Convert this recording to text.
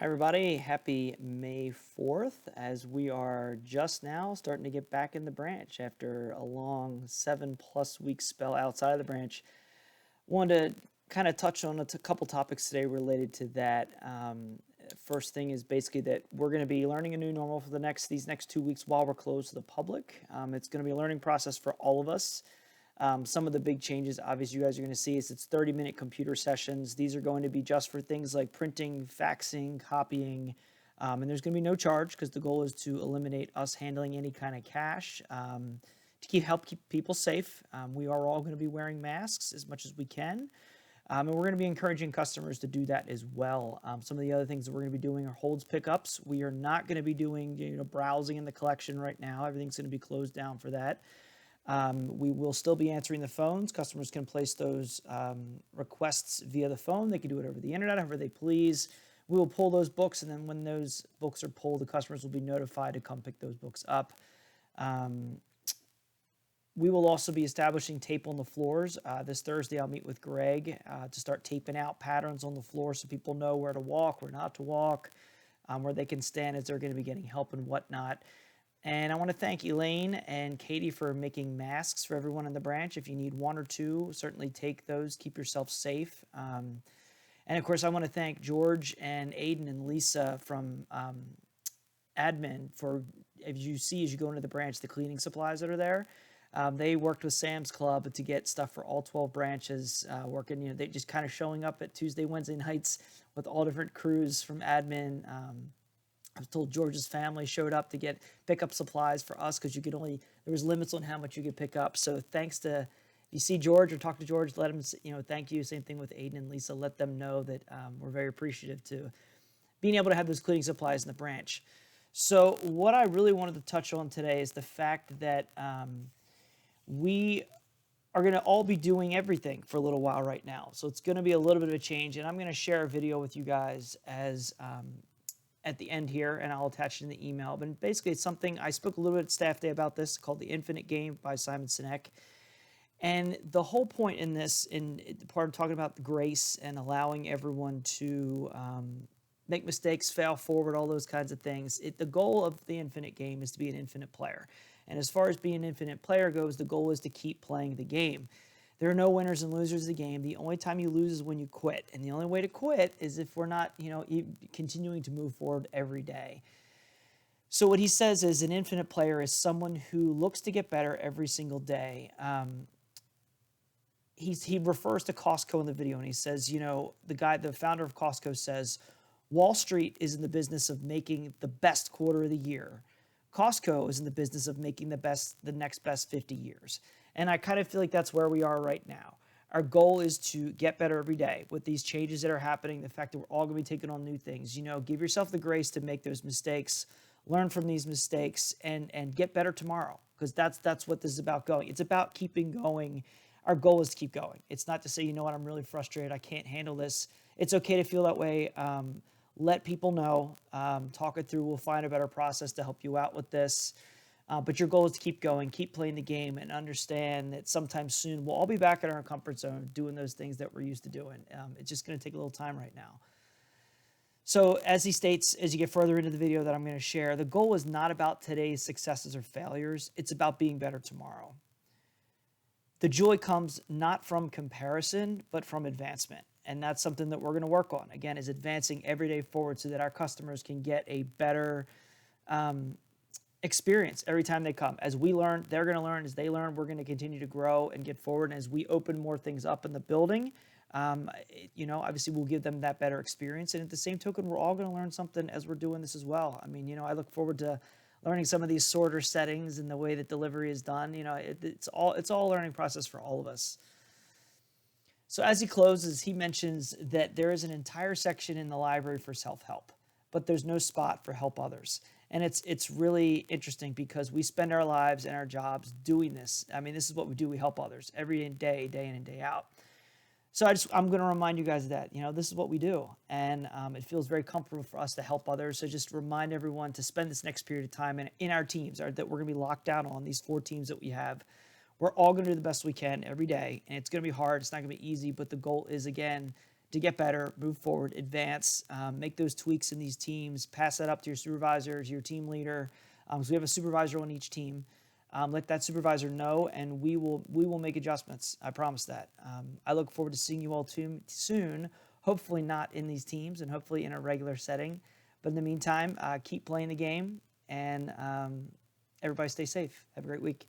Hi, everybody. Happy May 4th as we are just now starting to get back in the branch after a long 7+ week spell outside of the branch. Wanted to kind of touch on a couple topics today related to that. First thing is basically that we're going to be learning a new normal for these next 2 weeks while we're closed to the public. It's going to be a learning process for all of us. Some of the big changes, obviously, you guys are going to see is it's 30-minute computer sessions. These are going to be just for things like printing, faxing, copying, and there's going to be no charge because the goal is to eliminate us handling any kind of cash to help keep people safe. We are all going to be wearing masks as much as we can. And we're going to be encouraging customers to do that as well. Some of the other things that we're going to be doing are holds pickups. We are not going to be doing browsing in the collection right now. Everything's going to be closed down for that. We will still be answering the phones. Customers can place those requests via the phone. They can do it over the internet, however they please. We will pull those books, and then when those books are pulled, the customers will be notified to come pick those books up. We will also be establishing tape on the floors. This Thursday, I'll meet with Greg to start taping out patterns on the floor so people know where to walk, where not to walk, where they can stand as they're going to be getting help and whatnot. And I want to thank Elaine and Katie for making masks for everyone in the branch. If you need one or two, certainly take those. Keep yourself safe. And of course, I want to thank George and Aiden and Lisa from admin for, as you go into the branch, the cleaning supplies that are there. They worked with Sam's Club to get stuff for all 12 branches working. They just kind of showing up at Tuesday, Wednesday nights with all different crews from admin. I was told George's family showed up to pick up supplies for us because there was limits on how much you could pick up. So thanks to, if you see George or talk to George, let him, thank you. Same thing with Aiden and Lisa. Let them know that we're very appreciative to being able to have those cleaning supplies in the branch. So what I really wanted to touch on today is the fact that we are going to all be doing everything for a little while right now. So it's going to be a little bit of a change, and I'm going to share a video with you guys as at the end here, and I'll attach it in the email. But basically, it's something, I spoke a little bit at staff day about this, called The Infinite Game by Simon Sinek. And the whole point in this, in part of talking about the grace and allowing everyone to make mistakes, fail forward, all those kinds of things. The goal of the infinite game is to be an infinite player. And as far as being an infinite player goes, the goal is to keep playing the game. There are no winners and losers of the game. The only time you lose is when you quit. And the only way to quit is if we're not, continuing to move forward every day. So what he says is an infinite player is someone who looks to get better every single day. He refers to Costco in the video, and he says, the founder of Costco says, Wall Street is in the business of making the best quarter of the year. Costco is in the business of making the next best 50 years. And I kind of feel like that's where we are right now. Our goal is to get better every day with these changes that are happening, the fact that we're all going to be taking on new things. Give yourself the grace to make those mistakes, learn from these mistakes, and get better tomorrow, because that's what this is about going. It's about keeping going. Our goal is to keep going. It's not to say, I'm really frustrated, I can't handle this. It's okay to feel that way. Let people know, talk it through. We'll find a better process to help you out with this. But your goal is to keep going, keep playing the game, and understand that sometime soon we'll all be back in our comfort zone doing those things that we're used to doing. It's just going to take a little time right now. So as he states, as you get further into the video that I'm going to share, the goal is not about today's successes or failures. It's about being better tomorrow. The joy comes not from comparison, but from advancement. And that's something that we're going to work on, again, is advancing every day forward so that our customers can get a better experience every time they come. As we learn, they're going to learn. As they learn, we're going to continue to grow and get forward. And as we open more things up in the building, obviously we'll give them that better experience. And at the same token, we're all going to learn something as we're doing this as well. I look forward to learning some of these sorter settings and the way that delivery is done. It's all a learning process for all of us. So as he closes, he mentions that there is an entire section in the library for self-help, but there's no spot for help others. And it's really interesting because we spend our lives and our jobs doing this. This is what we do. We help others every day in and day out. So I'm going to remind you guys of that. This is what we do. And it feels very comfortable for us to help others. So just remind everyone to spend this next period of time in our teams that we're going to be locked down on, these 4 teams that we have. We're all going to do the best we can every day. And it's going to be hard. It's not going to be easy. But the goal is, again, to get better, move forward, advance, make those tweaks in these teams, pass that up to your supervisors, your team leader. So we have a supervisor on each team. Let that supervisor know, and we will make adjustments. I promise that. I look forward to seeing you all soon. Hopefully not in these teams, and hopefully in a regular setting. But in the meantime, keep playing the game, and everybody stay safe. Have a great week.